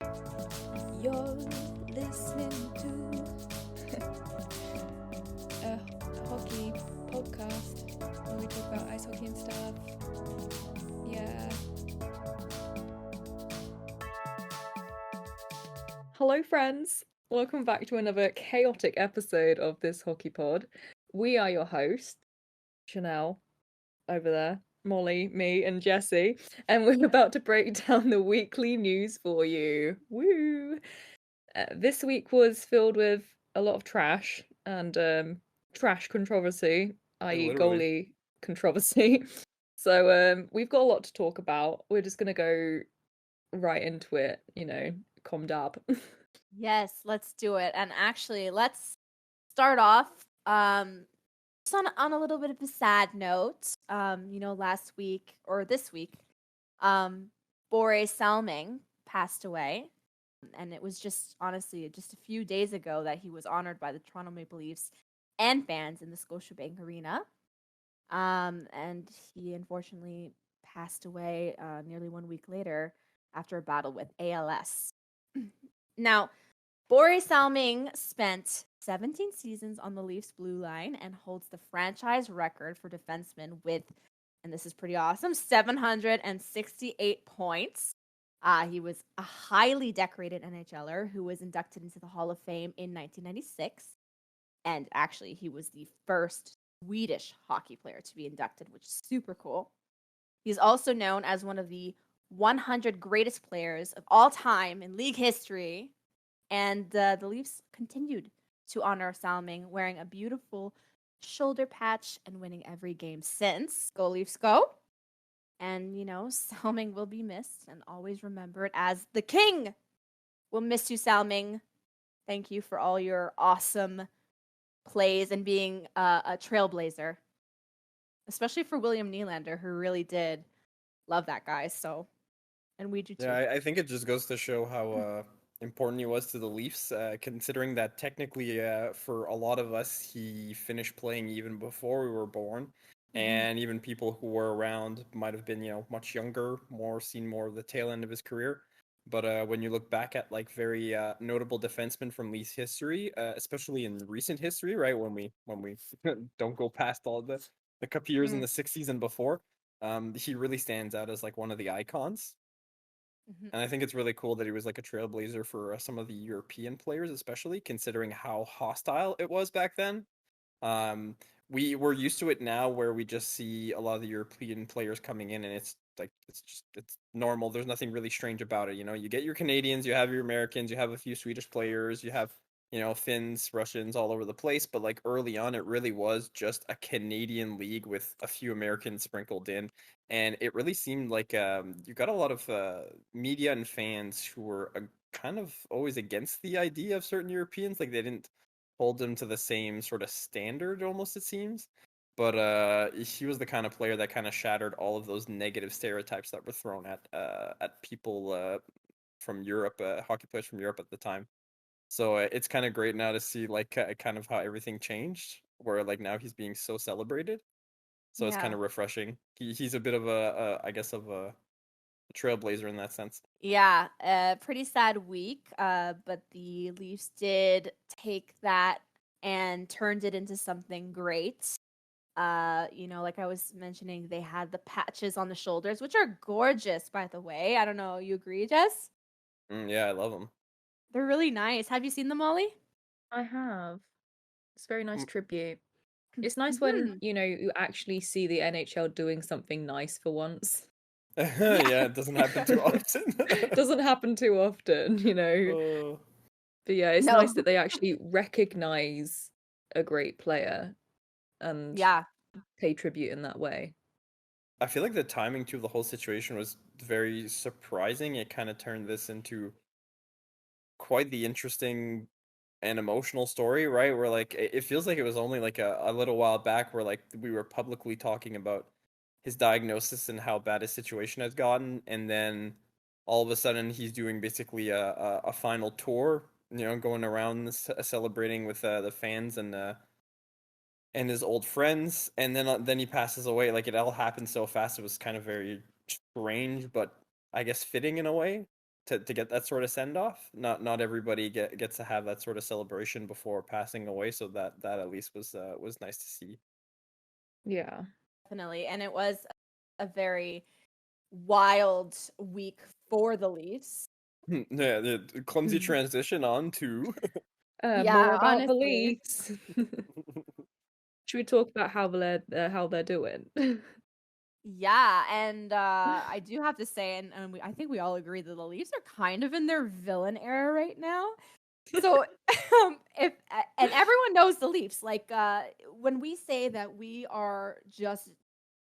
You're listening to a hockey podcast where we talk about ice hockey and stuff. Yeah. Hello, friends. Welcome back to another chaotic episode of this hockey pod. We are your hosts, Channelle, over there, Molly, me, and Jessie, and we're about to break down the weekly news for you. Woo! This week was filled with a lot of trash and trash controversy, i.e., Literally. goalie controversy. So we've got a lot to talk about. We're just gonna go right into it, calm down. Yes, let's do it. And actually, let's start off just on a little bit of a sad note. Last week or this week, Börje Salming passed away. And it was just honestly just a few days ago that he was honored by the Toronto Maple Leafs and fans in the Scotiabank Arena. And he unfortunately passed away nearly 1 week later after a battle with ALS. Now, Börje Salming spent 17 seasons on the Leafs blue line and holds the franchise record for defensemen with, and this is pretty awesome, 768 points. He was a highly decorated NHLer who was inducted into the Hall of Fame in 1996. And actually, he was the first Swedish hockey player to be inducted, which is super cool. He's also known as one of the 100 greatest players of all time in league history. And the Leafs continued to honor Salming, wearing a beautiful shoulder patch and winning every game since. Go Leafs, go! And, Salming will be missed and always remembered as the king. We'll miss you, Salming. Thank you for all your awesome plays and being a trailblazer, especially for William Nylander, who really did love that guy. So, and we do too. Yeah, I think it just goes to show how important he was to the Leafs, considering that technically, for a lot of us, he finished playing even before we were born. And even people who were around might have been, much younger, seen more of the tail end of his career. But when you look back at like very notable defensemen from Leafs history, especially in recent history, right, when we don't go past all the cup years in the '60s and before, he really stands out as like one of the icons. And I think it's really cool that he was like a trailblazer for some of the European players, especially considering how hostile it was back then. Um, we're used to it now, where we just see a lot of the European players coming in, and it's like it's normal. There's nothing really strange about it. You get your Canadians, you have your Americans, you have a few Swedish players, you have Finns, Russians all over the place. But like early on, it really was just a Canadian league with a few Americans sprinkled in, and it really seemed like you got a lot of media and fans who were kind of always against the idea of certain Europeans. Like they didn't hold him to the same sort of standard, almost, it seems. But he was the kind of player that kind of shattered all of those negative stereotypes that were thrown at people from Europe, hockey players from Europe at the time. So it's kind of great now to see like kind of how everything changed, where like now he's being so celebrated. So it's kind Yeah. of refreshing. He's a bit of I guess of a trailblazer in that sense. Yeah, a pretty sad week, but the Leafs did take that and turned it into something great. Like I was mentioning, they had the patches on the shoulders, which are gorgeous, by the way. I don't know, you agree, Jess? Yeah, I love him. They're really nice. Have you seen them, Molly? I have. It's a very nice Mm. tribute. It's nice when, you actually see the NHL doing something nice for once. Yeah. Yeah, it doesn't happen too often. Doesn't happen too often. Oh. But yeah, it's No. nice that they actually recognize a great player and Yeah. pay tribute in that way. I feel like the timing to the whole situation was very surprising. It kind of turned this into quite the interesting and emotional story, right? Where like it feels like it was only like a little while back where like we were publicly talking about his diagnosis and how bad his situation has gotten, and then all of a sudden he's doing basically a final tour, going around celebrating with the fans and his old friends, and then he passes away. Like it all happened so fast. It was kind of very strange, but I guess fitting in a way. to get that sort of send off. Not everybody gets to have that sort of celebration before passing away, so that at least was nice to see. Yeah. Definitely. And it was a very wild week for the Leafs. Yeah, the clumsy transition on to Yeah, More about the honestly. Leafs. Should we talk about how they're doing? Yeah, and I do have to say, and I think we all agree that the Leafs are kind of in their villain era right now. So, and everyone knows the Leafs. Like, when we say that we are just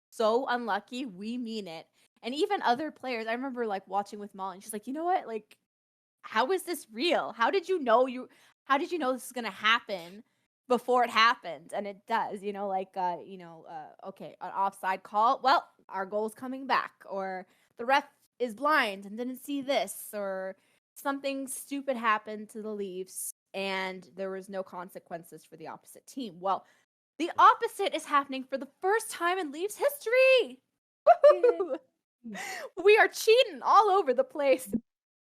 so unlucky, we mean it. And even other players, I remember like watching with Molly, and she's like, you know what? Like, how is this real? How did you know this is gonna happen before it happened? And it does, like okay, an offside call. Well, our goal's coming back, or the ref is blind and didn't see this, or something stupid happened to the Leafs and there was no consequences for the opposite team. Well, the opposite is happening for the first time in Leafs history. Woo-hoo! We are cheating all over the place.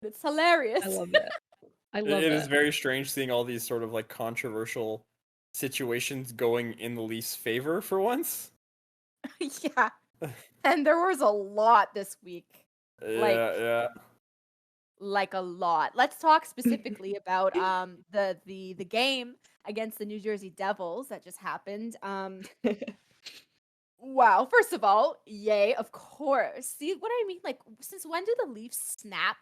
It's hilarious. I love it. I love it it. is very strange seeing all these sort of like controversial situations going in the Leafs' favor for once. Yeah. And there was a lot this week. Yeah. Like a lot. Let's talk specifically about the game against the New Jersey Devils that just happened. Wow, first of all, yay, of course. See what I mean? Like, since when do the Leafs snap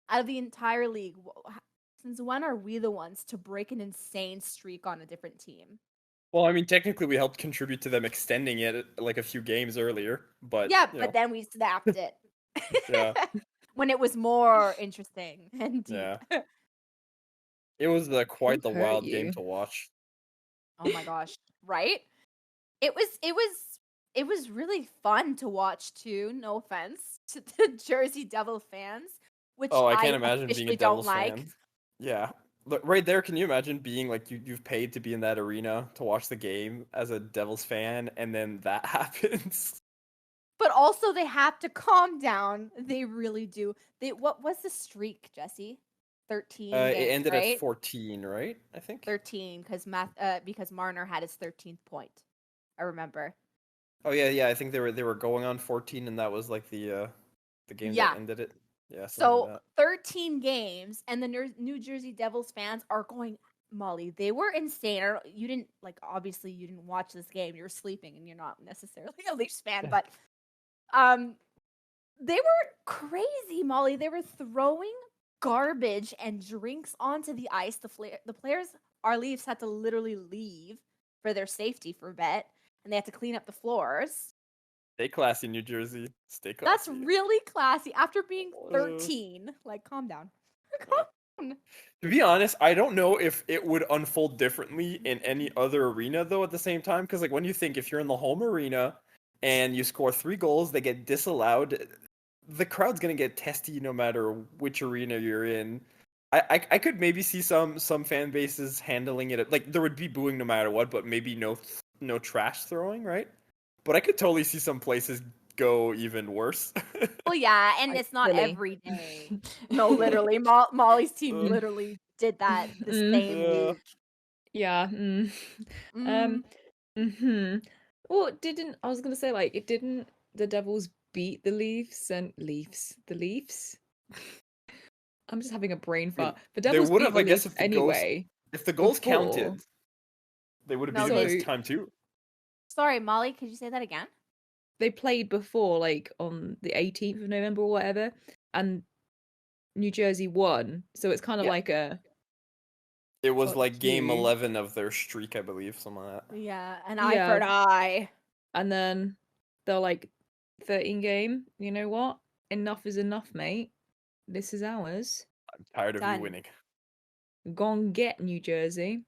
out of the entire league? Since when are we the ones to break an insane streak on a different team? Well, I mean, technically, we helped contribute to them extending it like a few games earlier, but Yeah, but then we snapped it. Yeah. When it was more interesting and deep. Yeah. It was quite the Who hurt wild game you? to watch. Oh my gosh, right? It was really fun to watch too, no offense to the Jersey Devil fans, which Oh, I I can't imagine being a officially don't Devils like. fan. Yeah. Look, right there, can you imagine being like you've paid to be in that arena to watch the game as a Devils fan, and then that happens? But also they have to calm down. They really do. What was the streak, Jesse? 13 It games, ended at right? 14, right? I think. 13 because Marner had his 13th point. I remember. Oh yeah. I think they were going on 14, and that was like the game Yeah. that ended it. Yeah, something So like that. 13 games, and the New Jersey Devils fans are going. Molly, they were insane. You didn't obviously you didn't watch this game. You were sleeping, and you're not necessarily a Leafs fan, but they were crazy, Molly. They were throwing garbage and drinks onto the ice. The players, our Leafs, had to literally leave for their safety for a bit, and they had to clean up the floors. Stay classy, New Jersey. Stay classy. That's really classy. After being 13, calm down. Calm down. To be honest, I don't know if it would unfold differently in any other arena though at the same time, because like when you think if you're in the home arena and you score 3 goals, they get disallowed, the crowd's gonna get testy no matter which arena you're in. I could maybe see some fan bases handling it like there would be booing no matter what, but maybe no trash throwing, right? But I could totally see some places go even worse. Well, yeah, and it's not Really? every day. No, literally, Molly's team literally did that the same Yeah. week. Yeah. Mm. Well, I was gonna say it didn't the Devils beat the Leafs and the Leafs? I'm just having a brain fart. The They Devils would beat have, the I guess, Leafs anyway. if the goals before. counted, they would have No, beaten them they- this time too. Sorry, Molly, could you say that again? They played before, on the 18th of November or whatever, and New Jersey won. So it's kind of like a. It was Fuck like game you. 11 of their streak, I believe, something like that. Yeah, an eye for an eye. And then they're like, 13 game. You know what? Enough is enough, mate. This is ours. I'm tired of Done. you winning. Gone get New Jersey.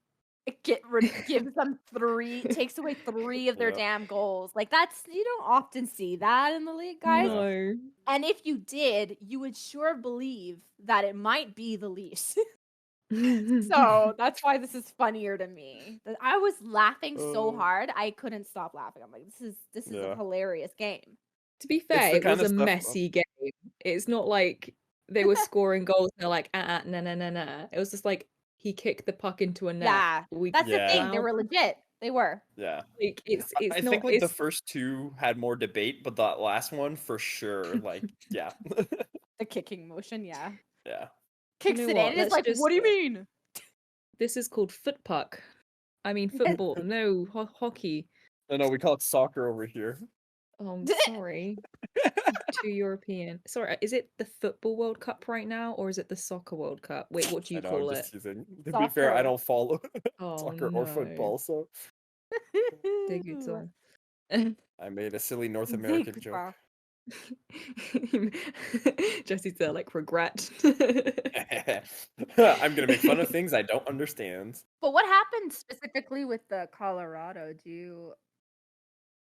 Gives them 3, takes away 3 of their Yeah. damn goals. That's you don't often see that in the league, guys. No. And if you did, you would sure believe that it might be the Leafs. So that's why this is funnier to me. I was laughing so hard I couldn't stop laughing. I'm like, this is a hilarious game. To be fair, the it was kind a of stuff- messy game. It's not like they were scoring goals. And they're like, nah, nah, nah, nah. It was just like he kicked the puck into a net. Yeah, that's the thing. They allowed- were legit. They were. Yeah. Like it's I not. think like the It's first two had more debate, but that last one for sure, like, yeah. The kicking motion, yeah. Yeah. Kicks know it what, in. It's let's like, what do you just- mean? this is called foot puck. I mean football. No hockey. No, we call it soccer over here. Oh, I'm sorry. Too European. Sorry, is it the football World Cup right now, or is it the soccer World Cup? Wait, what do you I know, call I'm it? just teasing. To be fair, I Soccer. don't follow Oh soccer or football, so Dégoûtant. I made a silly North Big American joke. wow. Jesse's there like regret. I'm gonna make fun of things I don't understand. But what happened specifically with the Colorado?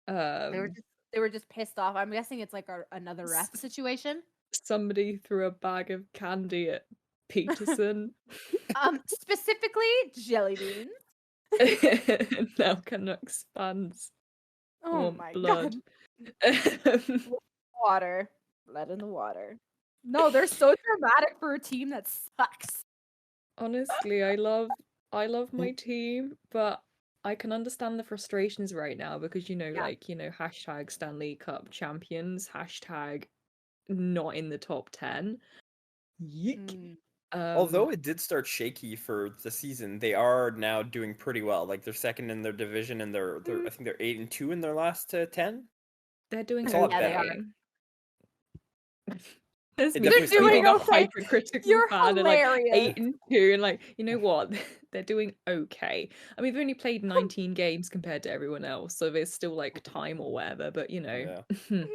Um, They were just pissed off. I'm guessing it's like another ref situation. somebody threw a bag of candy at Peterson. Specifically jelly beans. Now Canucks fans Oh want my blood. god. Water. Blood in the water. No, they're so dramatic for a team that sucks. Honestly, I love my team, but I can understand the frustrations right now because Yeah. hashtag Stanley Cup champions, hashtag not in the top 10. Yeek. Mm. Although it did start shaky for the season, they are now doing pretty well. Like they're second in their division, and they're I think they're 8-2 in their last 10. They're doing It's a lot Yeah, they better. There's It me definitely being doing a okay. hypercritical You're fan and like hilarious. 8-2 and like, you know what? They're doing okay. I mean, they've only played 19 games compared to everyone else, so there's still like time or whatever, but Yeah.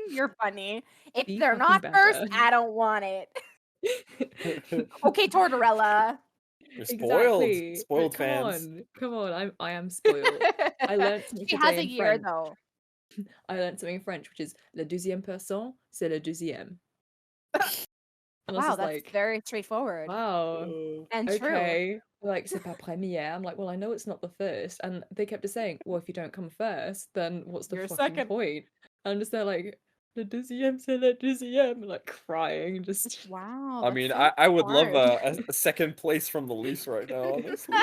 You're funny. If Be they're fucking not first, better. I don't want it. Okay, Tortorella. You're spoiled. Exactly. Spoiled Come fans. Come on. I am spoiled. I learned something She today has a in year French. though. I learned something in French, which is le deuxième personne, c'est le deuxième. And I was Wow, just that's like, very straightforward wow, and true. okay. Like, c'est pas première. I'm like, well, I know it's not the first. And they kept just saying, well, if you don't come first, then what's the You're fucking second. point? And I'm just there like, le deuxième, c'est le deuxième, like crying, just. Wow. I that's mean, so I would love hard. a second place from the Leafs right now, honestly.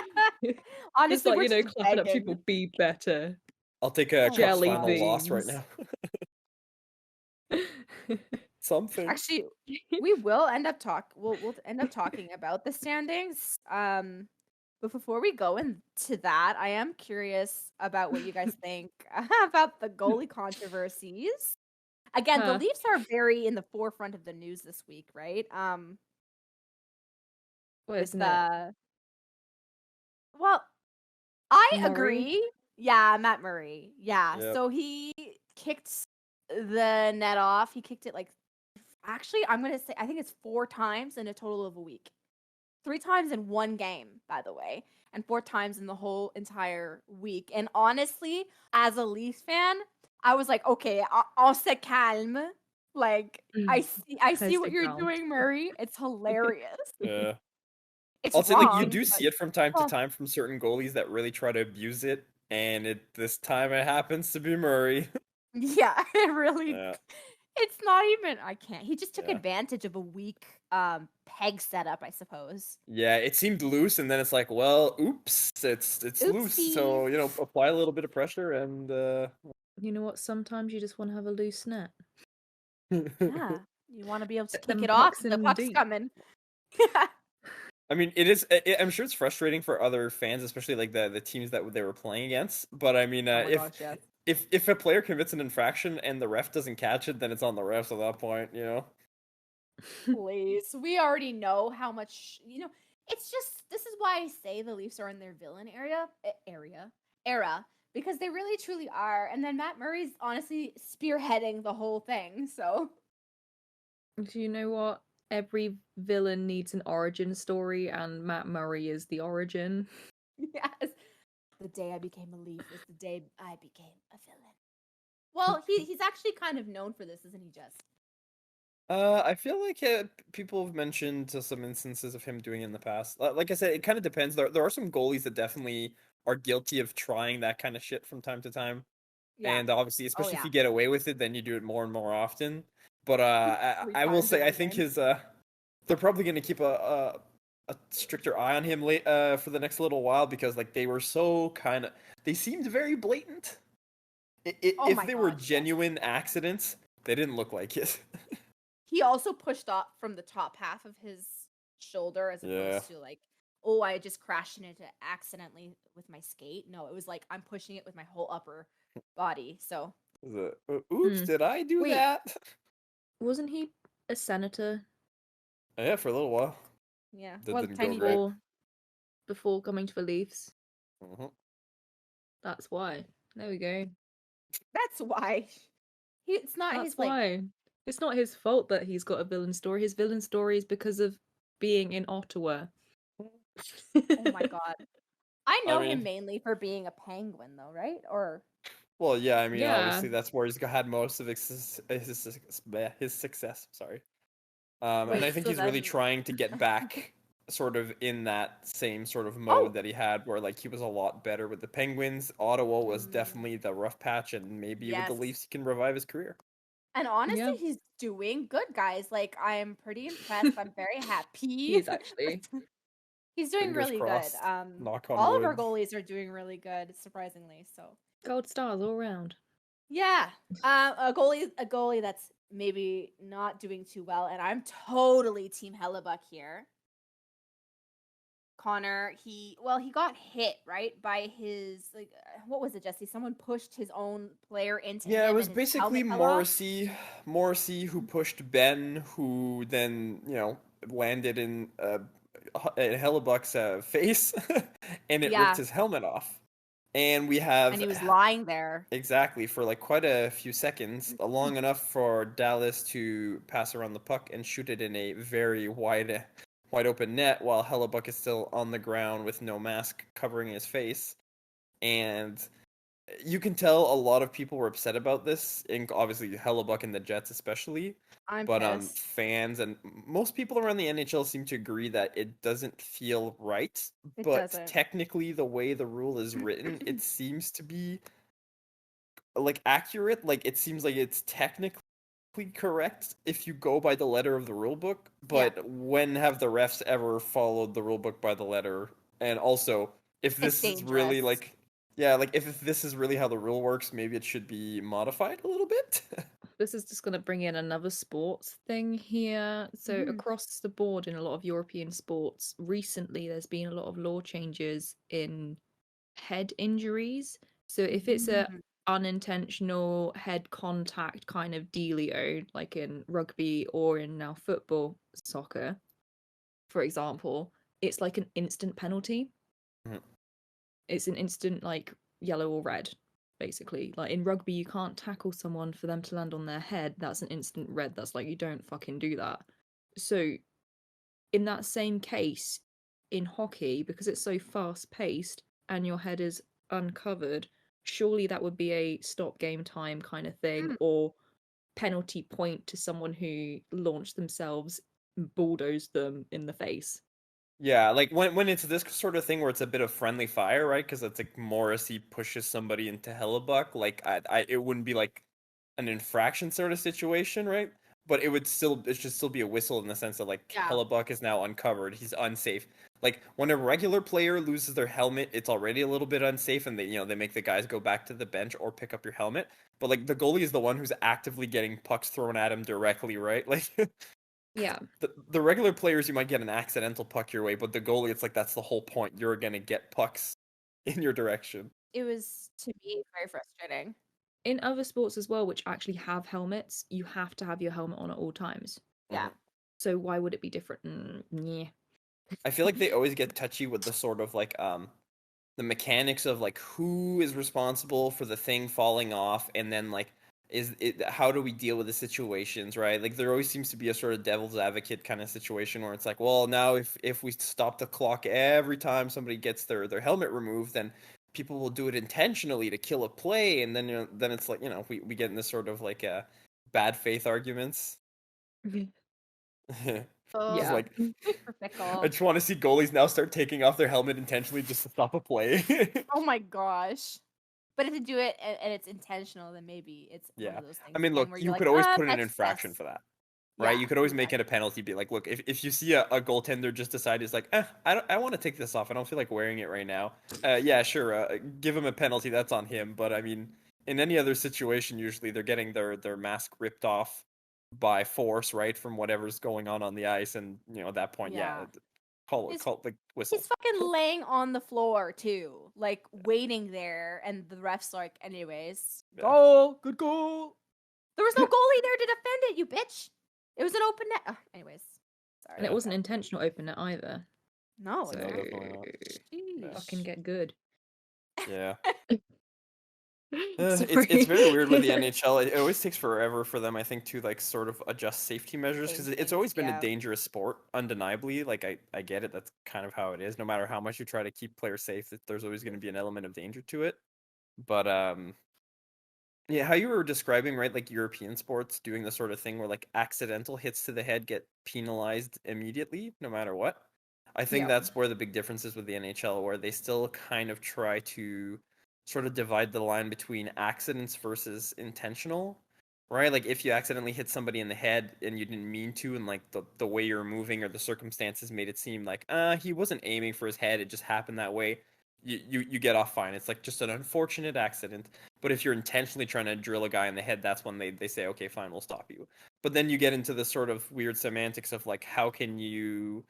Just Honestly, like, we're just clapping at begging. people, be better. I'll take a Oh my Cup's Jelly final loss right beans. now. Something. Actually, we will end up we'll end up talking about the standings. But before we go into that, I am curious about what you guys think about the goalie controversies. Again, the Huh. Leafs are very in the forefront of the news this week, right? Well, With isn't it? well, I Murray? agree. Yeah, Matt Murray. Yeah. Yep. So he kicked the net off. He kicked it like actually, I'm gonna say I think it's 4 times in a total of a week. 3 times in one game, by the way, and 4 times in the whole entire week. And honestly, as a Leafs fan, I was like, okay, on se calme. Like I see what you're Reste doing, Murray. It's hilarious. Yeah. It's I'll say, wrong. like, you do but- see it from time to Well- time from certain goalies that really try to abuse it, and this time it happens to be Murray. Yeah, it really. Yeah. It's not even. I can't. He just took Yeah. advantage of a weak peg setup, I suppose. Yeah, it seemed loose, and then it's like, well, oops, it's loose. So Oopsies. apply a little bit of pressure, and You know what? Sometimes you just want to have a loose net. Yeah, you want to be able to Get them kick it off. pucks The in puck's deep. coming. I mean, it is. I'm sure it's frustrating for other fans, especially like the teams that they were playing against. But I mean, Oh my gosh, yes. if a player commits an infraction and the ref doesn't catch it, then it's on the refs at that point, Please, we already know how much. It's just this is why I say the Leafs are in their villain era because they really truly are. And then Matt Murray's honestly spearheading the whole thing. So Do you know what? Every villain needs an origin story, and Matt Murray is the origin. yes, the day I became a Leaf was the day I became a villain. Well, he's actually kind of known for this, isn't he, Jess? I feel like people have mentioned some instances of him doing it in the past. Like I said, it kind of depends. There are some goalies that definitely are guilty of trying that kind of shit from time to time. Yeah. And obviously, especially if yeah. you get away with it, then you do it more and more often. But I 3 will times say, in I a think game. they're probably going to keep a stricter eye on him for the next little while because like they were so they seemed very blatant. Oh If my they were God, yes. genuine accidents, they didn't look like it. He also pushed up from the top half of his shoulder as Yeah. opposed to like, oh, I just crashed into it accidentally with my skate. No, it was like I'm pushing it with my whole upper body. So Oops, did I do Wait. that? Wasn't he a senator Yeah, for a little while. yeah, That well, didn't go tiny great. bit. before coming to the Leafs? Mhm. That's why. There we go. That's why. It's not That's his like. why. It's not his fault that he's got a villain story. His villain story is because of being in Ottawa. Oh my God. I know him mean- mainly for being a penguin, though, right? Or Well, yeah, I mean, Yeah. obviously that's where he's had most of his success. Sorry. And I think So he's really then- trying to get back sort of in that same sort of Oh! mode that he had where like he was a lot better with the Penguins. Ottawa was Mm. definitely the rough patch, and maybe with the Yes. Leafs he can revive his career. And honestly, Yeah. he's doing good, guys. Like, I'm pretty impressed. I'm very happy. He is actually. He's doing Fingers really crossed. good. Knock on All of our wood. goalies are doing really good, surprisingly. So Gold stars all round. yeah, a goalie that's maybe not doing too well, and I'm totally Team Hellebuck here. Connor, he got hit right by his like what was it, Jesse? Someone pushed his own player into him. Yeah, it was and his basically helmet fell off. Morrissey who pushed Ben, who then landed in Hellebuck's face, and it Yeah. ripped his helmet off. And we have And he was lying there. exactly for like quite a few seconds, long enough for Dallas to pass around the puck and shoot it in a very wide open net, while Hellebuck is still on the ground with no mask covering his face. And you can tell a lot of people were upset about this, obviously Hellebuck and the Jets especially. But pissed. fans and most people around the NHL seem to agree that it doesn't feel right. It But doesn't. technically, the way the rule is written, it seems to be like accurate. Like it seems like it's technically correct if you go by the letter of the rule book. But when have the refs ever followed the rule book by the letter? And also, if this is really dangerous. like, yeah, like if this is really how the rule works, maybe it should be modified a little bit. This is just going to bring in another sports thing here. So, Mhm. across the board in a lot of European sports, recently there's been a lot of law changes in head injuries. So, if it's a Mhm. unintentional head contact kind of dealio, like in rugby or in now football, soccer, for example, it's like an instant penalty. Mhm. It's an instant like yellow or red, basically. Like in rugby, you can't tackle someone for them to land on their head. That's an instant red. That's like you don't fucking do that. So in that same case, in hockey, because it's so fast paced and your head is uncovered, surely that would be a stop game time kind of thing, or penalty point to someone who launched themselves, bulldozed them in the face. Yeah, like when it's this sort of thing where it's a bit of friendly fire, right? Because it's like Morrissey pushes somebody into Hellebuck. Like it wouldn't be like an infraction sort of situation, right? But it should still be a whistle in the sense that like Yeah. Hellebuck is now uncovered. He's unsafe. Like when a regular player loses their helmet, it's already a little bit unsafe, and they make the guys go back to the bench or pick up your helmet. But like the goalie is the one who's actively getting pucks thrown at him directly, right? Like. Yeah. The regular players, you might get an accidental puck your way, but the goalie, it's like that's the whole point. You're gonna get pucks in your direction. It was, to me, very frustrating. In other sports as well, which actually have helmets, you have to have your helmet on at all times. Yeah. So why would it be different? Yeah. I feel like they always get touchy with the sort of like the mechanics of like who is responsible for the thing falling off, and then like how do we deal with the situations, right? Like there always seems to be a sort of devil's advocate kind of situation where it's like, well, now if we stop the clock every time somebody gets their helmet removed, then people will do it intentionally to kill a play, and then then it's like we get in this sort of like bad faith arguments. Oh, Yeah. Like super I fickle. just want to see goalies now start taking off their helmet intentionally just to stop a play. Oh my gosh. But if they do it and it's intentional, then maybe it's one Yeah. of those things I mean, again look, where you you're like, could always put in an that's infraction for that. right? Yeah, You could always make it exactly. a penalty. Be like, look, if you see a goaltender just decide is like, I want to take this off. I don't feel like wearing it right now. Yeah, sure. Give him a penalty. That's on him. But I mean, in any other situation, usually they're getting their mask ripped off by force, right, from whatever's going on the ice, and at that point, yeah, Yeah. He's call the whistle. he's fucking laying on the floor too, like waiting there, and the ref's like, anyways, Yeah. goal, good goal. There was no goalie there to defend it, you bitch. It was an open net. Anyways, sorry. And it Yeah. wasn't intentional open net either. No, So No, exactly. definitely not. Yeah. fucking get good. Yeah. Sorry. It's very weird with the NHL. It always takes forever for them, I think, to like sort of adjust safety measures because Change it's things, always been yeah. a dangerous sport, undeniably. Like I get it. That's kind of how it is. No matter how much you try to keep players safe, there's always going to be an element of danger to it. But yeah, how you were describing, right, like European sports doing the sort of thing where like accidental hits to the head get penalized immediately, no matter what. I think Yeah. that's where the big difference is with the NHL, where they still kind of try to sort of divide the line between accidents versus intentional, right? Like if you accidentally hit somebody in the head and you didn't mean to, and like the way you're moving or the circumstances made it seem like he wasn't aiming for his head, it just happened that way. You get off fine. It's like just an unfortunate accident. But if you're intentionally trying to drill a guy in the head, that's when they say, okay, fine, we'll stop you. But then you get into the sort of weird semantics of like, how can you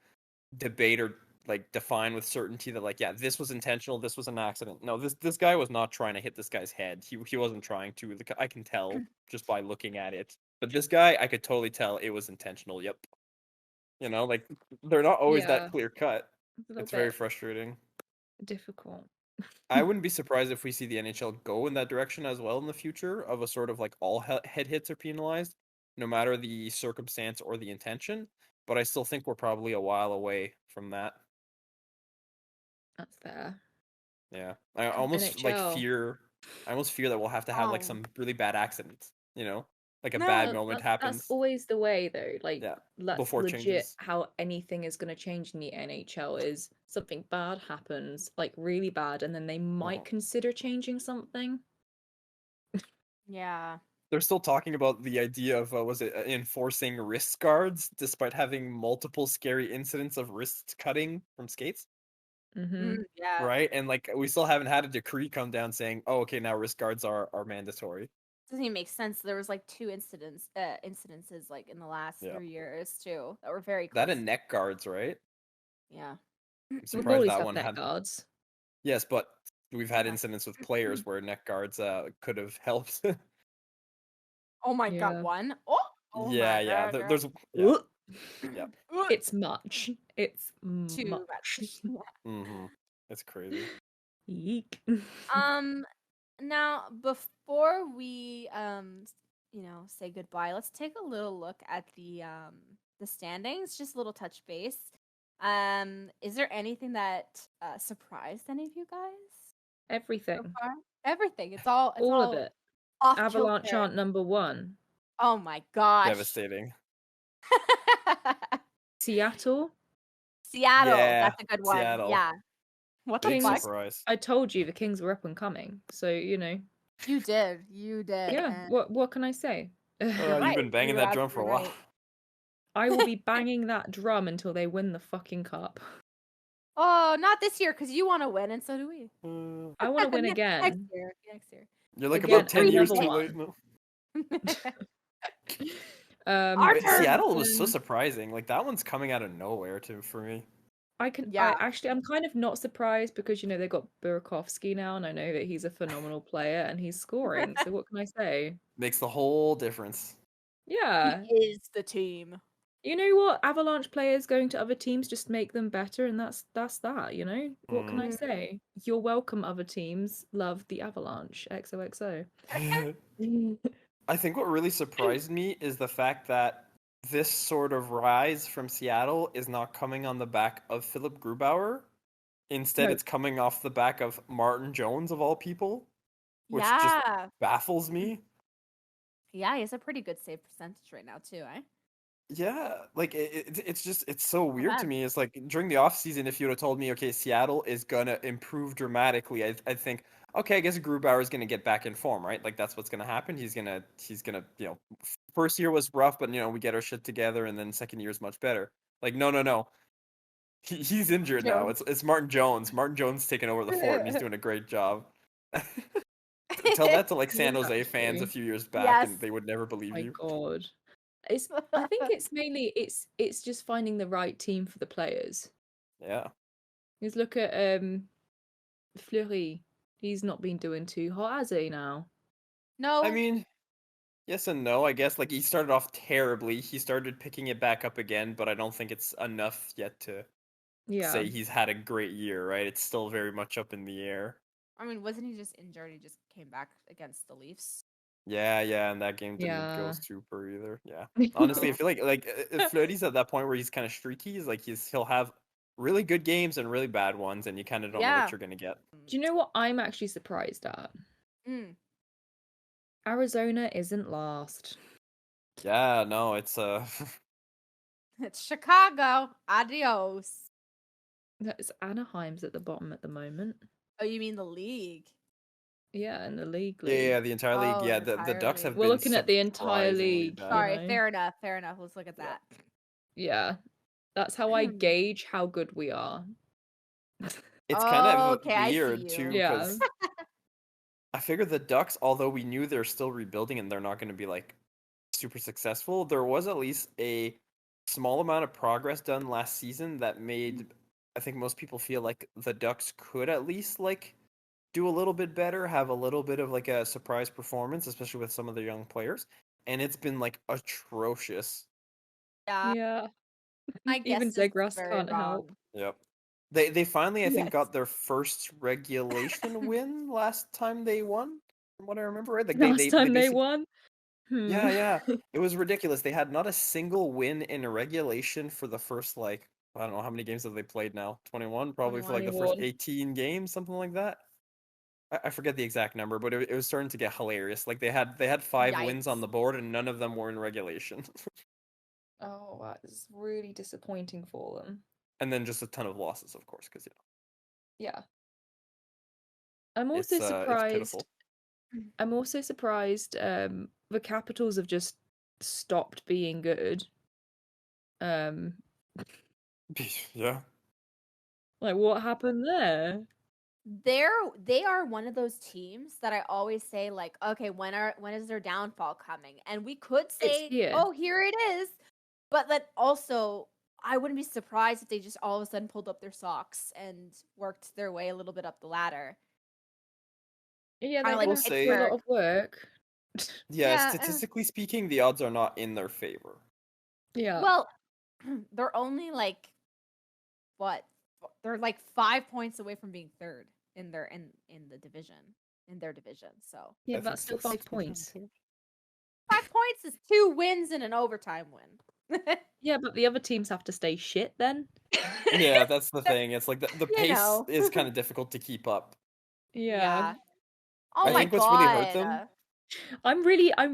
debate or like define with certainty that like, yeah, this was intentional, this was an accident. No, this guy was not trying to hit this guy's head. He wasn't trying to. I can tell just by looking at it. But this guy, I could totally tell it was intentional. Yep. Like they're not always that Yeah. clear cut. A little It's very bit frustrating. difficult. I wouldn't be surprised if we see the NHL go in that direction as well in the future of a sort of like all head hits are penalized, no matter the circumstance or the intention. But I still think we're probably a while away from that. That's fair. Yeah, I almost like NHL. fear. I almost fear that we'll have to have like Oh. some really bad accidents. Like a No, bad Well, moment that's happens. always the way though. Like Yeah, that's before legit changes. how anything is going to change in the NHL is something bad happens, like really bad, and then they might consider changing something. Yeah. They're still talking about the idea of was it enforcing wrist guards despite having multiple scary incidents of wrist cutting from skates, Yeah. right? And like we still haven't had a decree come down saying, oh, okay, now wrist guards are mandatory. Doesn't even make sense. There was like two incidences like in the last Yeah, 3 years too that were very that close. and neck guards, right? Yeah. I'm Well, surprised goalies that have one net had. guards. Yes, but we've had Yeah. incidents with players where neck guards could have helped. Oh my god, Yeah. one. Oh my Yeah. god. There's yeah, Ugh. yeah. It's much. It's Too much. much. Mm-hmm. It's crazy. Eek. Now before we say goodbye, let's take a little look at the standings, just a little touch base. Is there anything that surprised any of you guys so Everything. far? Everything. It's all All of it. off Avalanche kilter. aren't number one. Oh my gosh. Devastating. Seattle. Seattle. Yeah, That's a good one. Seattle. Yeah. What the Big fuck? surprise. I told you the Kings were up and coming. So, You did. You did. Yeah, and what can I say? You're You've right. been banging You're that drum for a absolutely while. right. I will be banging that drum until they win the fucking cup. Oh, not this year because you want to win, and so do we. I want to win Next again. year. Next year. You're like Again, about 10 years another too one. late. No. Our But turn. Seattle was so surprising. Like that one's coming out of nowhere for me. Yeah. I'm kind of not surprised because they got Burakovsky now, and I know that he's a phenomenal player and he's scoring. So what can I say? Makes the whole difference. Yeah. He is the team. You know what? Avalanche players going to other teams just make them better, and that's that. What can I say? You're welcome, other teams. Love the Avalanche. XOXO. I think what really surprised me is the fact that this sort of rise from Seattle is not coming on the back of Philip Grubauer. Instead, No. it's coming off the back of Martin Jones, of all people, which just Yeah. baffles me. Yeah, he has a pretty good save percentage right now too, eh? Yeah, like it's so weird bad. to me. It's like during the off season, if you would have told me, okay, Seattle is gonna improve dramatically, I think, okay, I guess Grubauer is gonna get back in form, right? Like that's what's gonna happen. He's gonna first year was rough, but we get our shit together, and then second year is much better. Like no. He's injured now. Jones. It's Martin Jones. Martin Jones taking over the fort, and he's doing a great job. Tell that to like San Jose fans a Exactly. few years back, Yes. and they would never believe My you. God. I think it's mainly it's just finding the right team for the players. Yeah. Because look at Fleury. He's not been doing too hot, has he now? No. I mean, yes and no. I guess like he started off terribly. He started picking it back up again, but I don't think it's enough yet to Yeah. say he's had a great year, right? It's still very much up in the air. I mean, wasn't he just injured? He just came back against the Leafs. Yeah, and that game didn't go Yeah. super either. Yeah. Honestly, I feel like Fleury's at that point where he's kind of streaky. He'll have really good games and really bad ones, and you kind of don't know Yeah. what you're gonna get. Do you know what I'm actually surprised at? Mm. Arizona isn't last. Yeah, no, it's It's Chicago. Adios. That's Anaheim's at the bottom at the moment. Oh, you mean the league? Yeah, in the league. yeah, the entire league. Oh, Yeah, the the entire Ducks have league. We're been looking at the entire surprisingly league. bad. Sorry, know? fair enough. Let's look at Yeah. that. Yeah, that's how I gauge how good we are. It's kind of Okay, I see weird you. too, Yeah. because I figure the Ducks, although we knew they're still rebuilding and they're not going to be like super successful, there was at least a small amount of progress done last season that made I think most people feel like the Ducks could at least like do a little bit better, have a little bit of like a surprise performance, especially with some of the young players. And it's been like atrocious. Yeah, Yeah. I guess Even it's Zegras very can't help. wrong. Yep. They finally I think Yes. got their first regulation win last time they won, from what I remember, right? Like Last time they basically won. Yeah. It was ridiculous. They had not a single win in a regulation for the first like I don't know how many games have they played now. 21 probably for like the first 21. 18 games, something like that. I forget the exact number, but it was starting to get hilarious. Like they had 5 wins on Yikes. the board and none of them were in regulation. Oh, that's really disappointing for them. And then just a ton of losses, of course, because Yeah. I'm also it's surprised. pitiful. I'm also surprised the Capitals have just stopped being good. Yeah. Like what happened there? They are one of those teams that I always say like, okay, when is their downfall coming? And we could say, here. oh, here it is. But that also I wouldn't be surprised if they just all of a sudden pulled up their socks and worked their way a little bit up the ladder. Yeah, Kinda they're like gonna We'll have to say- do a lot of work. Yeah, Yeah, statistically speaking, the odds are not in their favor. Yeah. Well, they're only like what? They're like 5 points away from being third in their in the division, in their division. So Yeah, I that's still think 5 points. 5 points is 2 wins and an overtime win. Yeah, but the other teams have to stay shit then. Yeah, that's the thing. It's like the You pace know. is kind of difficult to keep up. Yeah. Oh I my think god. what's really hurt them- I'm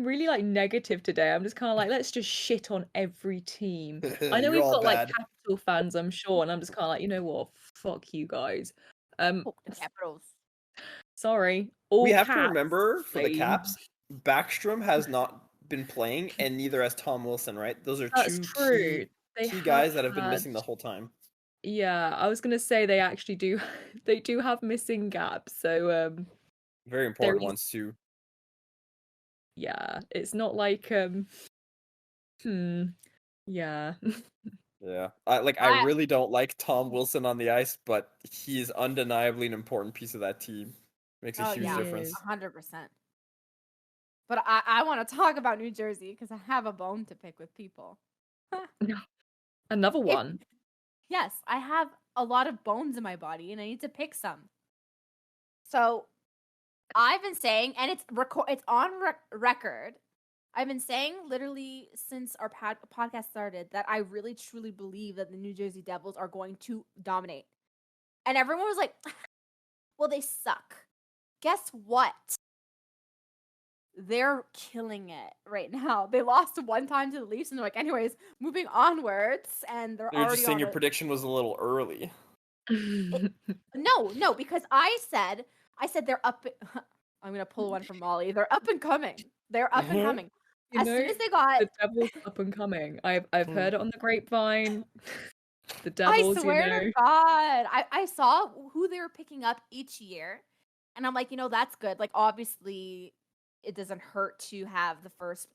really like negative today. I'm just kind of like, let's just shit on every team. I know You're we've all got like bad. Capital fans, I'm sure, and I'm just kind of like, you know what? Fuck you guys. Fuck the Capitals. Sorry. All We have to Caps, remember for the same. Caps, Backstrom has not been playing, and neither has Tom Wilson, right? Those are That's two true. They key guys have that have been had- missing the whole time. Yeah, I was gonna say they actually do. They do have missing gaps. So Very important is- ones too. yeah, it's not like yeah. Yeah, I really don't like Tom Wilson on the ice, but he's undeniably an important piece of that team. Makes a Oh, huge yeah. difference. 100%. But I want to talk about New Jersey because I have a bone to pick with people. Another one. Yes, I have a lot of bones in my body and I need to pick some. So I've been saying, and it's on record. I've been saying literally since our podcast started that I really truly believe that the New Jersey Devils are going to dominate. And everyone was like, well, they suck. Guess what? They're killing it right now. They lost one time to the Leafs, and they're like, anyways, moving onwards, and they're You're already just saying on your a- prediction was a little early. No, because I said I said they're up. I'm gonna pull one from Molly. They're up and coming. They're up and coming. You As know, soon as they got, the Devils up and coming. I've heard it on the grapevine. The I Devils, swear you know. to God, I saw who they were picking up each year, and I'm like, that's good. Like, obviously, it doesn't hurt to have the first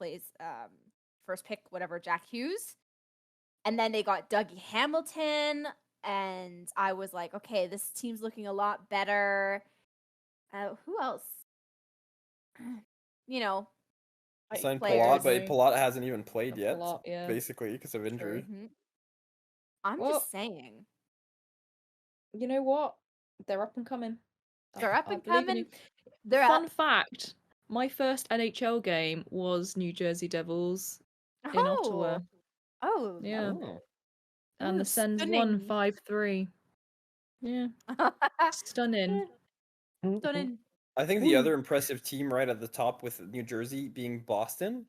pick, whatever, Jack Hughes, and then they got Dougie Hamilton, and I was like, okay, this team's looking a lot better. Who else? Signed players. Palat, but Palat hasn't even played A yet, lot, yeah. basically, because of injury. Mhm. I'm Well, just saying. You know what? They're up and coming. They're up I and believe in coming. you. They're Fun up. fact, my first NHL game was New Jersey Devils in Ottawa. Oh. Yeah. Oh. And the Sens won 5-3. Yeah. Stunning. Stunning. I think the other impressive team right at the top with New Jersey being Boston.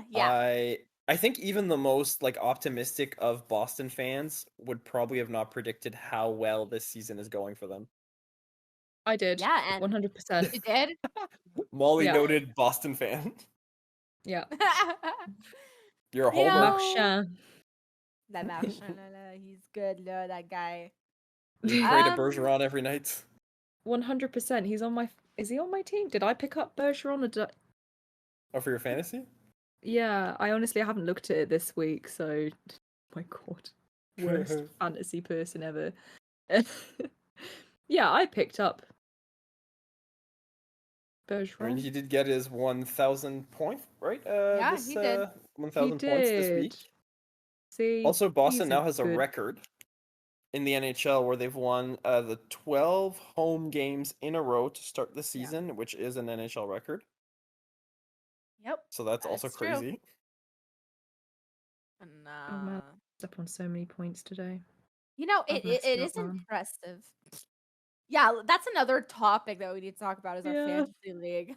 Yeah. I think even the most optimistic of Boston fans would probably have not predicted how well this season is going for them. I did. Yeah, and 100%. you did? Molly, Yeah. noted Boston fan. Yeah. You're a You homer. know- Marchand. That Marchand, he's good, that guy. You pray to Bergeron every night. 100%. Is he on my team? Did I pick up Bergeron or did Oh, for your fantasy? Yeah, I honestly haven't looked at it this week, so my god. Worst fantasy person ever. Yeah, I picked up Bergeron. I mean, he did get his 1,000 point, right? Yeah, This he did. 1,000 points this week. See, Also, Boston he's now has a good- record in the NHL where they've won the 12 home games in a row to start the season, which is an NHL record. Yep. So that's also true. crazy. And, Oh man, I'm up on so many points today. it is impressive. Yeah, that's another topic that we need to talk about is our fantasy league.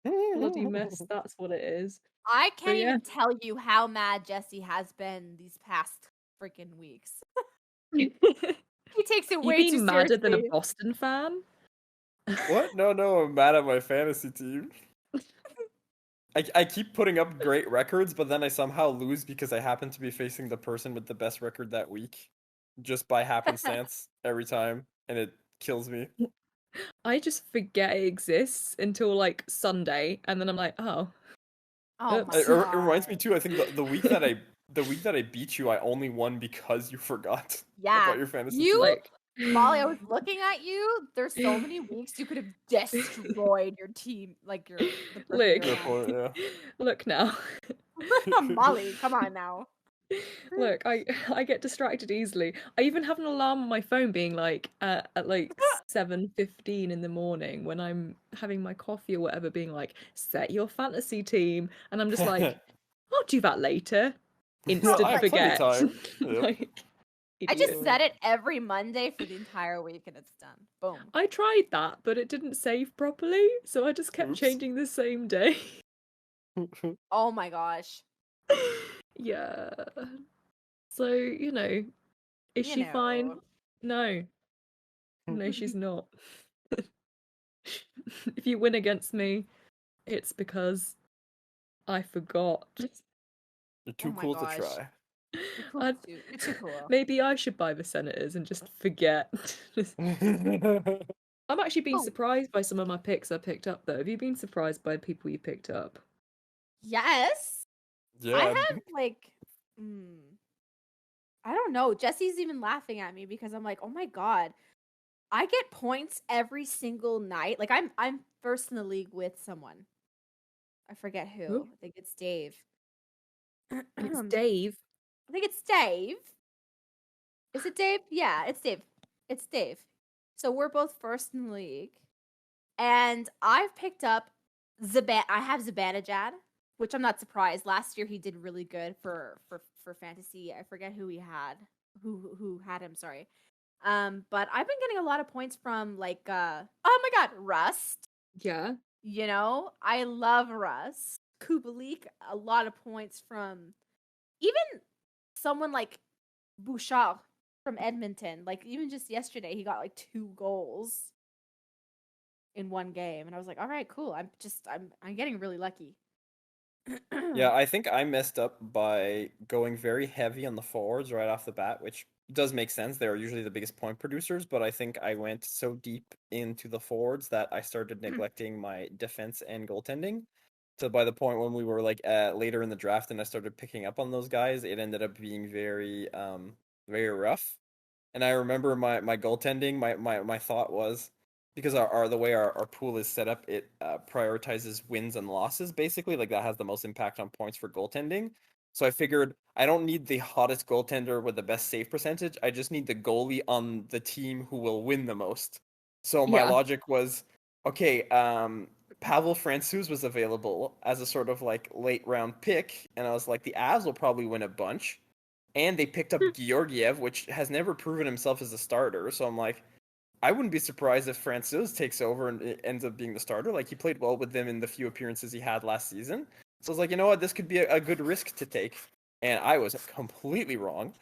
Bloody mess, that's what it is. I can't even tell you how mad Jesse has been these past freaking weeks. He takes it way too seriously. You being madder than a Boston fan? What? No, I'm mad at my fantasy team. I keep putting up great records, but then I somehow lose because I happen to be facing the person with the best record that week. Just by happenstance every time, and it kills me. I just forget it exists until Sunday, and then I'm like, oh. Oh my It God. reminds me too. I think the week that I beat you, I only won because you forgot about your fantasy team. Molly, I was looking at you. There's so many weeks you could have destroyed your team, the person Look now. Molly, come on now. Look, I get distracted easily. I even have an alarm on my phone being at 7:15 in the morning when I'm having my coffee or whatever, being set your fantasy team, and I'm just like, I'll do that later. Instant forget. Yep. I just set it every Monday for the entire week and it's done. Boom. I tried that, but it didn't save properly, so I just kept changing the same day. Oh my gosh. Yeah. So, is she fine? No. No, she's not. If you win against me, it's because I forgot. You're too cool to try. You're too cool. Maybe I should buy the Senators and just forget. I'm actually being surprised by some of my picks I picked up, though. Have you been surprised by people you picked up? Yes. Yeah. I have I don't know. Jesse's even laughing at me because I'm like, oh my God. I get points every single night. I'm first in the league with someone. I forget who. I think it's Dave. It's Dave. I think it's Dave. Is it Dave? Yeah, it's Dave. It's Dave. So we're both first in the league. And I've picked up I have Zibanejad, which I'm not surprised. Last year he did really good for fantasy. I forget who he had. Who had him, sorry. But I've been getting a lot of points from oh my God, Rust. Yeah. I love Rust. Kubalik, a lot of points from even someone like Bouchard from Edmonton. Even just yesterday, he got 2 goals. in one game, and I was like, all right, cool. I'm getting really lucky. Yeah, I think I messed up by going very heavy on the forwards right off the bat, which does make sense. They're usually the biggest point producers, but I think I went so deep into the forwards that I started neglecting my defense and goaltending. So by the point when we were like later in the draft and I started picking up on those guys, it ended up being very rough. And I remember my goaltending, my thought was because our the way our pool is set up, it prioritizes wins and losses basically. Like that has the most impact on points for goaltending. So I figured I don't need the hottest goaltender with the best save percentage. I just need the goalie on the team who will win the most. So my Yeah. logic was, okay, Pavel Francouz was available as a sort of like late round pick, and I was like, the Avs will probably win a bunch. And they picked up Georgiev, which has never proven himself as a starter. So I'm like, I wouldn't be surprised if Francouz takes over and it ends up being the starter. Like he played well with them in the few appearances he had last season. So I was like, you know what, this could be a good risk to take. And I was completely wrong.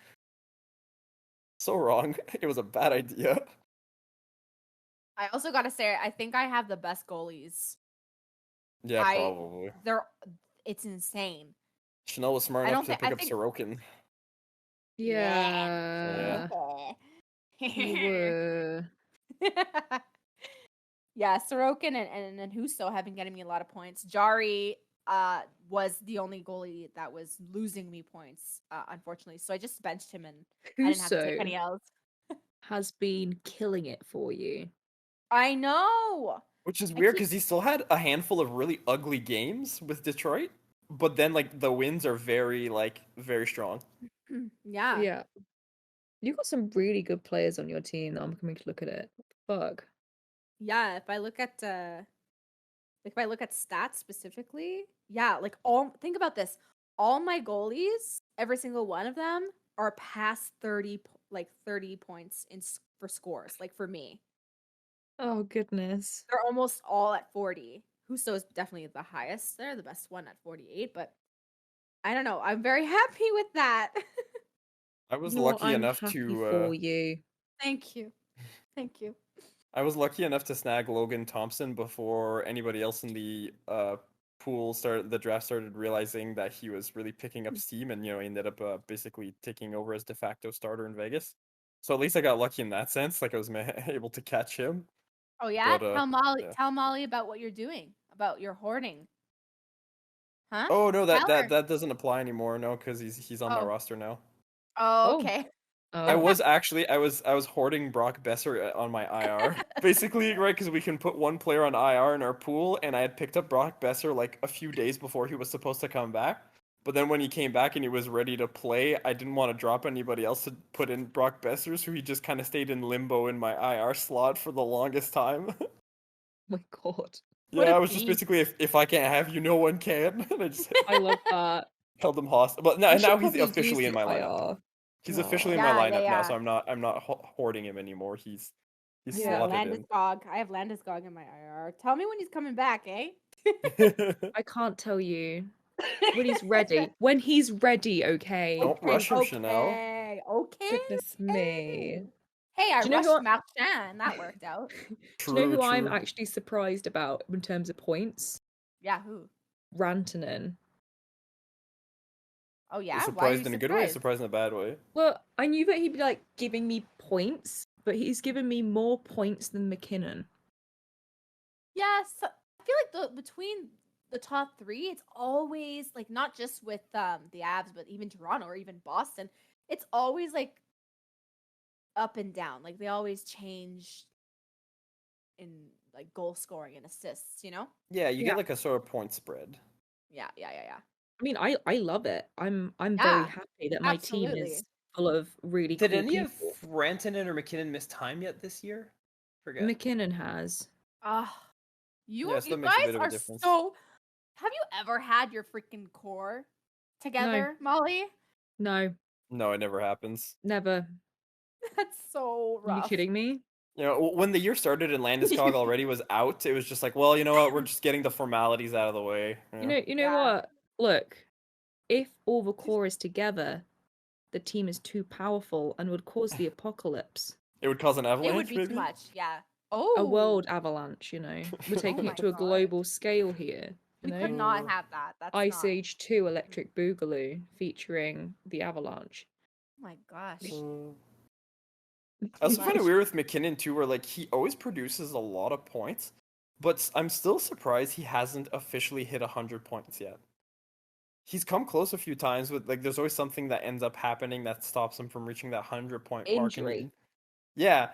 So wrong. It was a bad idea. I also gotta say, I think I have the best goalies. Yeah, probably. It's insane. Channelle was smart I enough don't to think. pick up Sorokin. Yeah. You were. Yeah, Sorokin and Huso have been getting me a lot of points. Jari was the only goalie that was losing me points, unfortunately. So I just benched him and I didn't have to take any Huso else. has been killing it for you. I know. Which is I weird keep because he still had a handful of really ugly games with Detroit. But then like the wins are very strong. yeah. Yeah. You've got some really good players on your team that I'm coming to look at it. What the fuck? Yeah, if I look at stats specifically, yeah, like all think about this. All my goalies, every single one of them are past 30 points for scores, like for me. Oh goodness. They're almost all at 40. Huso is definitely the highest. They're the best one at 48, but I don't know. I'm very happy with that. I was You know what? lucky I'm enough happy to for you. Thank you. Thank you. I was lucky enough to snag Logan Thompson before anybody else in the the draft started realizing that he was really picking up steam, and he ended up basically taking over as de facto starter in Vegas. So at least I got lucky in that sense, like I was able to catch him. Oh yeah? But yeah. Tell Molly about what you're doing, about your hoarding. Huh? Oh no, that Tell that her. that doesn't apply anymore. No, because he's on my Oh. roster now. Oh, Oh. okay. I Oh. was actually I was hoarding Brock Besser on my IR. Basically, right, because we can put one player on IR in our pool, and I had picked up Brock Besser like a few days before he was supposed to come back. But then when he came back and he was ready to play, I didn't want to drop anybody else to put in Brock Besser, so he just kind of stayed in limbo in my IR slot for the longest time. My God. What Yeah, a I was just beast. basically if I can't have you, no one can. And I just I love that. held him hostage. But I should now he's probably use officially in the my lineup. IR. He's officially in Aw. my Yeah, lineup now, so yeah. I'm not hoarding him anymore. He's Yeah. slotted in. Landeskog. I have Landeskog in my IR. Tell me when he's coming back, eh? I can't tell you when he's ready. When he's ready, okay. Don't rush him, Channelle. Okay. Goodness me. Hey, I Do you know rushed who Marchand. That worked out. Do you know who I'm True. actually surprised about in terms of points? Yeah, who? Rantanen. Oh yeah? Why are you Surprised in a good way, surprised? surprised in a bad way. Well, I knew that he'd be like giving me points, but he's given me more points than McKinnon. Yes. I feel like between the top three, it's always like not just with the Avs, but even Toronto or even Boston. It's always like up and down. Like they always change in like goal scoring and assists, you know? Yeah, you Yeah. get like a sort of point spread. Yeah. I mean, I love it. I'm very Yeah, happy that my team absolutely. is full of really Did cool any of people. Rantanen or McKinnon miss time yet this year? Forget. McKinnon has. Ah, Yes, you that makes a guys bit of a are difference. so. Have you ever had your freaking core together, Molly? No, No, it never happens. never. That's so Are you rough. kidding me? When the year started and Landeskog already was out, it was just like, well, you know what, we're just getting the formalities out of the way. You know Yeah. what? Look, if all the core is together, the team is too powerful and would cause the apocalypse. It would cause an It would avalanche, be maybe? too much. Yeah. Oh, a world avalanche, you know. We're taking my it to a gosh. global scale here, We you could know. not have that. That's Ice not. Age 2 Electric Boogaloo featuring the avalanche. Oh my gosh. I also find it Much. weird with McKinnon too, where like he always produces a lot of points, but I'm still surprised he hasn't officially hit 100 points yet. He's come close a few times, but like there's always something that ends up happening that stops him from reaching that 100-point mark. Injury. Yeah,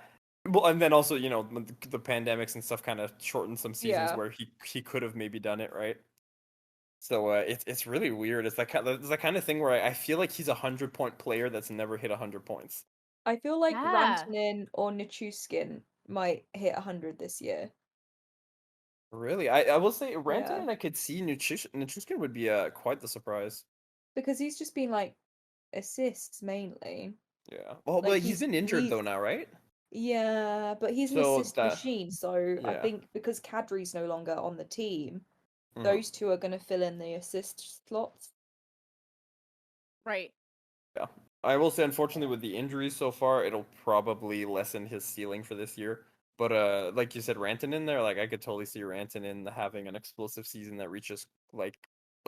well, and then also the pandemics and stuff kind of shortened some seasons Yeah. where he could have maybe done it, right? So it's really weird. It's that kind of thing where I feel like he's a 100-point player that's never hit 100 points. I feel like Yeah. Rantanen or Nichushkin might hit 100 this year. Really, I will say Yeah. Rantanen I could see Nichushkin would be quite the surprise. Because he's just been like assists mainly. Yeah. Well, Like he's been injured though now, right? yeah, but he's an So assist that machine. So I yeah. think because Kadri's no longer on the team, Mhm. those two are going to fill in the assist slots. Right. Yeah. I will say, unfortunately, with the injuries so far, it'll probably lessen his ceiling for this year. But like you said, Rantanen there, like I could totally see Rantanen having an explosive season that reaches like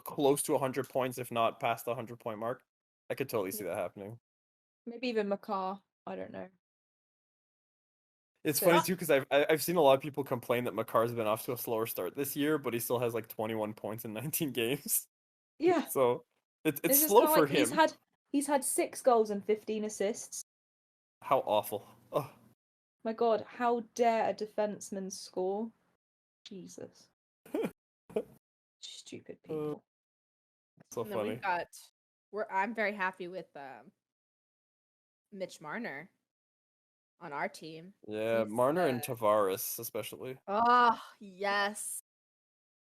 close to 100 points, if not past the 100-point mark. I could totally see that happening. Maybe even Makar. I don't know. It's But- funny too because I've seen a lot of people complain that Makar's been off to a slower start this year, but he still has like 21 points in 19 games. Yeah, So it's it's just slow kinda for like him. he's had 6 goals and 15 assists. How awful! Oh, My God, how dare a defenseman score? Jesus, stupid people. so And then funny. we've got. I'm very happy with Mitch Marner on our team. Yeah, He's, Marner and Tavares especially. Oh yes,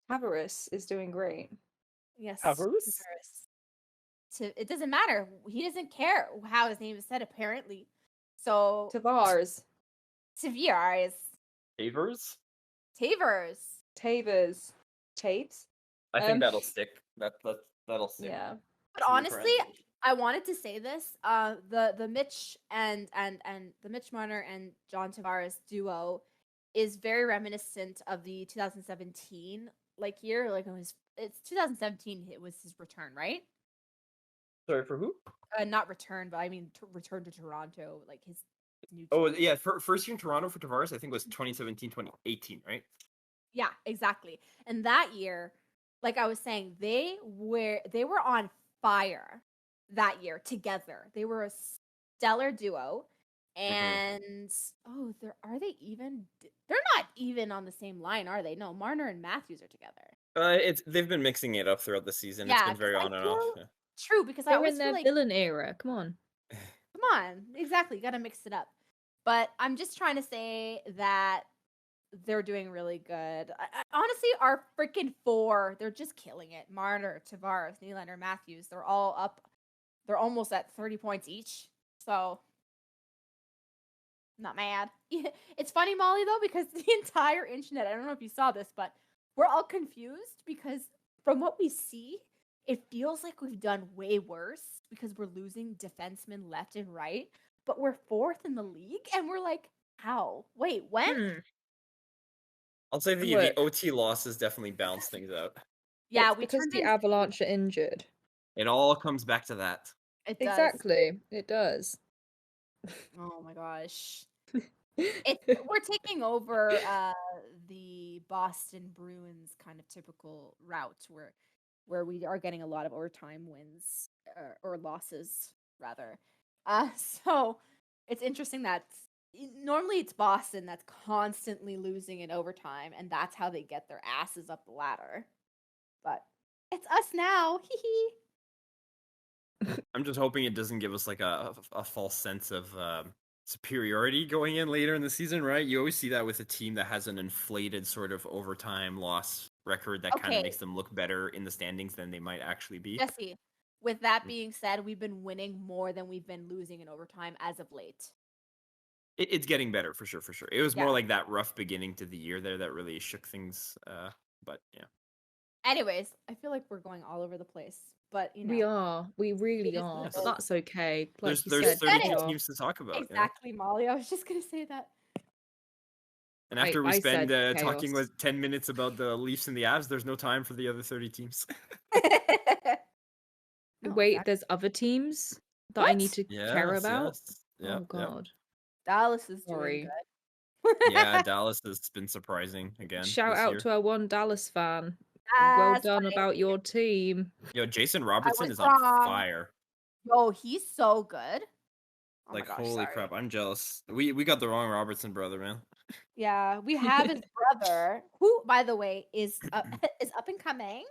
Tavares is doing great. yes. Tavares? It doesn't matter. He doesn't care how his name is said. Apparently, so Tavares, Tavares, Avers? Tavers. Taves, Taves. I think Um, that'll stick. That'll stick. Yeah, But honestly, I wanted to say this. The Mitch and the Mitch Marner and John Tavares duo is very reminiscent of the 2017 year. Like it's 2017. It was his return, right? Sorry, for who? Not return, but I mean return to Toronto. Like his new. Oh team. yeah, first year in Toronto for Tavares, I think was 2017, 2018, right? Yeah, exactly. And that year, like I was saying, they were on fire that year together. They were a stellar duo. And are they even? They're not even on the same line, are they? No, Marner and Matthews are together. They've been mixing it up throughout the season. It's Yeah, been very 'cause I on and off. feel- Yeah. True, because I they're always in feel their like Villan Era. Come on. come on, exactly, you got to mix it up. But I'm just trying to say that they're doing really good. Honestly, our freaking 4, they're just killing it. Marner, Tavares, Nylander, Matthews, they're all up. They're almost at 30 points each. So, not mad. It's funny, Molly, though, because the entire internet, I don't know if you saw this, but we're all confused because from what we see, it feels like we've done way worse because we're losing defensemen left and right, but we're 4th in the league, and we're like, how? Wait, when? I'll say the Look. OT losses definitely balance things out. Yeah, It's we because turned the in. Avalanche are injured. It all comes back to that. It does. Exactly, it does. Oh my gosh. We're taking over the Boston Bruins kind of typical route where we are getting a lot of overtime wins or losses rather. So it's interesting that normally it's Boston that's constantly losing in overtime, and that's how they get their asses up the ladder. But it's us now. Hee hee. I'm just hoping it doesn't give us like a false sense of superiority going in later in the season, right? You always see that with a team that has an inflated sort of overtime loss record that kind of Okay. makes them look better in the standings than they might actually be. Jesse, with that being said, we've been winning more than we've been losing in overtime as of late. It's getting better for sure, for sure. It was more Yeah. like that rough beginning to the year there that really shook things. But yeah. Anyways, I feel like we're going all over the place, but We really is are, what but it that's okay. Like There's you said, 32 it. teams to talk about. Exactly, Molly. I was just gonna say that. And after we I spend said talking chaos. with 10 minutes about the Leafs and the Avs, there's no time for the other 30 teams. No, Wait, exactly. there's other teams that I What? need to care about? Yep, Oh god. Dallas is doing Sorry. good. Yeah, Dallas has been surprising again Shout this out year. to our one Dallas fan. Well That's done funny. about your team. Yo, Jason I Robertson was is on wrong. fire. Yo, he's so good. Oh Like, my gosh, holy sorry. crap, I'm jealous. We got the wrong Robertson brother, man. Yeah, we have his brother, who, by the way, is is up and coming.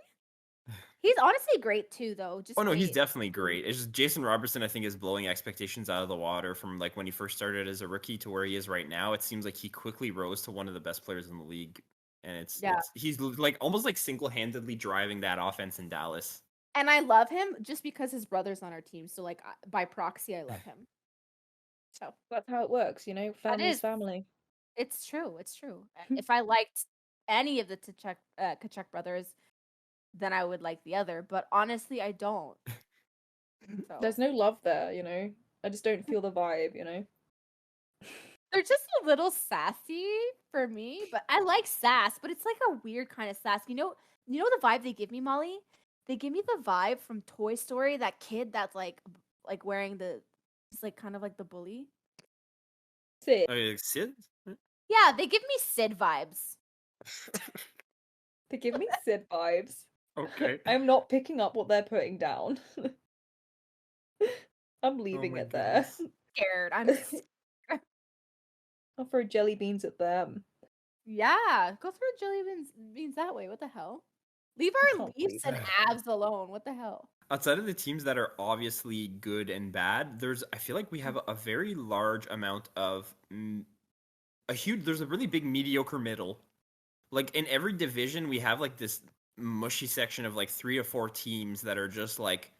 He's honestly great too, though. Just Oh no, he's wait. definitely great. It's just Jason Robertson, I think, is blowing expectations out of the water from like when he first started as a rookie to where he is right now. It seems like he quickly rose to one of the best players in the league, and he's like almost like single-handedly driving that offense in Dallas. And I love him just because his brother's on our team. So like by proxy, I love him. So That's how it works, you know? Family's is. family. It's true. It's true. If I liked any of the Kachuk brothers, then I would like the other. But honestly, I don't. So. There's no love there, you know? I just don't feel the vibe, you know? They're just a little sassy for me, but I like sass, but it's like a weird kind of sass. You know the vibe they give me, Molly? They give me the vibe from Toy Story, that kid that's like wearing he's like kind of like the bully. Sid. Oh, yeah, Sid? Yeah, they give me Sid vibes. They give me Sid vibes. Okay. I'm not picking up what they're putting down. I'm leaving my it there. goodness. Scared. I'll throw jelly beans at them. Yeah, go through jelly beans that way. What the hell? Leave I our can't Leafs believe and Avs alone. What the hell? Outside of the teams that are obviously good and bad, I feel like we have a very large amount of there's a really big mediocre middle. Like in every division, we have like this mushy section of like 3 to 4 teams that are just like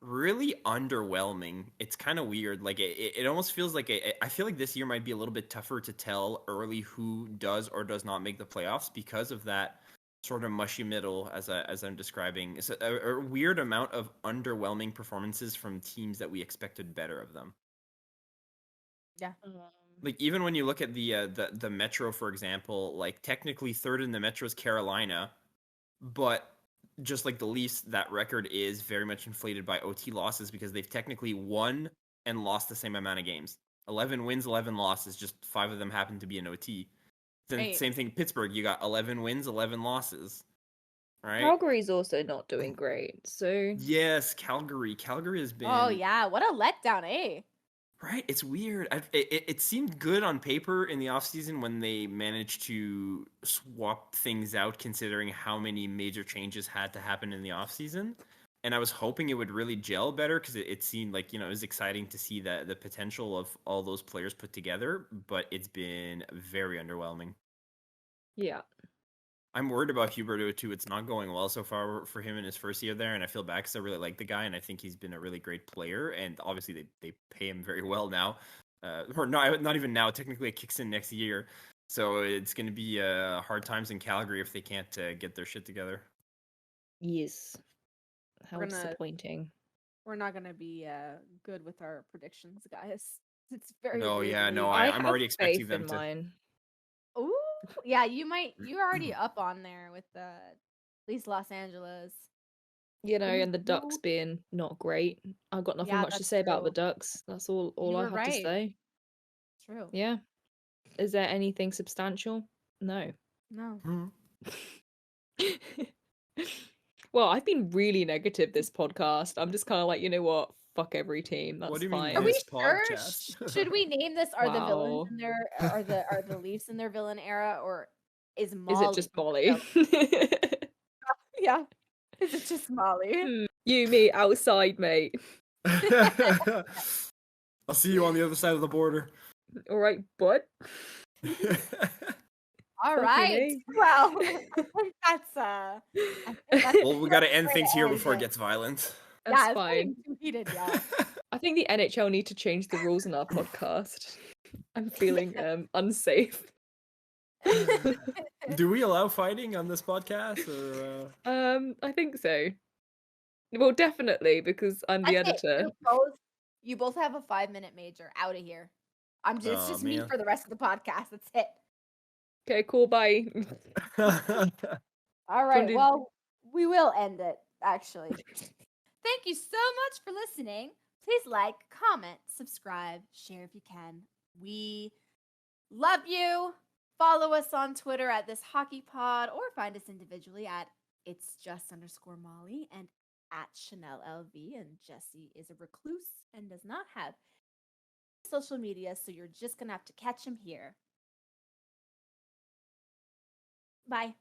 really underwhelming. It's kind of weird. Like it almost feels like I feel like this year might be a little bit tougher to tell early who does or does not make the playoffs because of that sort of mushy middle as I'm describing. It's a weird amount of underwhelming performances from teams that we expected better of them. Yeah. Like even when you look at the Metro, for example, like technically third in the Metro is Carolina, but just like the Leafs, that record is very much inflated by OT losses because they've technically won and lost the same amount of games. 11 wins, 11 losses, just 5 of them happen to be in OT. Then Right. same thing, Pittsburgh, you got 11 wins, 11 losses. Right? Calgary's also not doing great, so... Yes, Calgary. Calgary has been... Oh, yeah. What a letdown, eh? Right, it's weird. It seemed good on paper in the offseason when they managed to swap things out considering how many major changes had to happen in the offseason. And I was hoping it would really gel better because it seemed like, it was exciting to see the potential of all those players put together, but it's been very underwhelming. Yeah. I'm worried about Huberto too. It's not going well so far for him in his first year there, and I feel bad because I really like the guy, and I think he's been a really great player. And obviously, they pay him very well now, or not even now. Technically, it kicks in next year, so it's going to be hard times in Calgary if they can't get their shit together. Yes. How disappointing. We're not gonna be good with our predictions, guys. It's very No, late. yeah, no, I I'm already expecting faith them in to. mine. Ooh, yeah, you're already up on there with at least Los Angeles. And the Ducks being not great. I've got nothing much to say about the Ducks. That's all I have to say. True. Yeah. Is there anything substantial? No. No. Well, I've been really negative this podcast. I'm just kind of like, you know what? Fuck every team. That's What do you fine. mean Are we this sure? podcast? Should we name this? Are the villains Wow. in their are the Leafs in their villain era, or is Molly? Is it just Molly? Yeah. Is it just Molly? You, me, outside, mate. I'll see you on the other side of the border. All right, bud. All Fucking right. A. Well, I think that's Well, we got to end way things to here end before it it. gets violent. That's Yeah, it's fine. getting too heated, yeah. I think the NHL need to change the rules in our podcast. I'm feeling unsafe. Do we allow fighting on this podcast? Or, I think so. Well, definitely because I'm the That's it. editor. You both have a 5-minute major. Out of here. It's just me man. for the rest of the podcast. That's it. Okay, cool. Bye. All right. do- Well, we will end it, actually. Thank you so much for listening. Please like, comment, subscribe, share if you can. We love you. Follow us on Twitter at This Hockey Pod, or find us individually at It's Just _ Molly and at Channelle LV. And Jesse is a recluse and does not have social media, so you're just gonna have to catch him here. Bye.